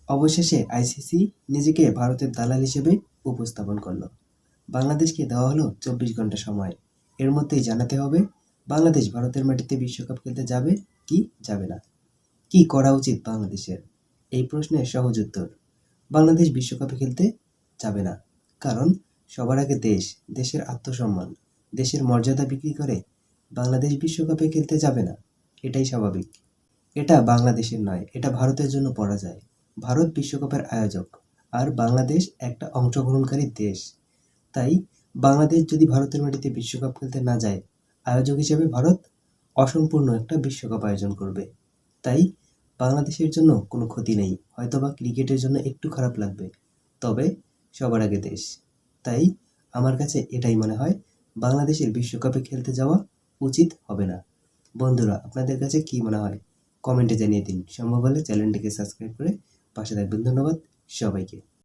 অবশেষে আইসিসি নিজেকে ভারতের দালাল হিসেবে উপস্থাপন করল। বাংলাদেশকে দেওয়া হলো 24 ঘন্টা সময়। এর মধ্যেই জানাতে হবে বাংলাদেশ ভারতের মাটিতে বিশ্বকাপ খেলতে যাবে কি যাবে না। কি করা উচিত বাংলাদেশের? এই প্রশ্নের সহজ উত্তর, বাংলাদেশ বিশ্বকাপে খেলতে যাবে না। কারণ সবার আগে দেশ, দেশের আত্মসম্মান, দেশের মর্যাদা বিক্রি করে বাংলাদেশ বিশ্বকাপে খেলতে যাবে না। এটাই স্বাভাবিক। এটা বাংলাদেশের নয়, এটা ভারতের জন্য পরাজয়। ভারত বিশ্বকাপের আয়োজক আর বাংলাদেশ একটা অংশগ্রহণকারী দেশ। তাই বাংলাদেশ যদি ভারতের মাটিতে বিশ্বকাপ খেলতে না যায়, আয়োজক হিসেবে ভারত অসম্পূর্ণ একটা বিশ্বকাপ আয়োজন করবে। তাই বাংলাদেশের জন্য কোনো ক্ষতি নেই, হয়তোবা ক্রিকেটের জন্য একটু খারাপ লাগবে, তবে সবার আগে দেশ। তাই আমার কাছে এটাই মনে হয়, বাংলাদেশের বিশ্বকাপে খেলতে যাওয়া উচিত হবে না। বন্ধুরা, আপনাদের কাছে কি মনে হয় কমেন্টে জানিয়ে দিন। সম্ভব হলে চ্যানেলটিকে সাবস্ক্রাইব করে পাশে থাকবেন। ধন্যবাদ সবাইকে।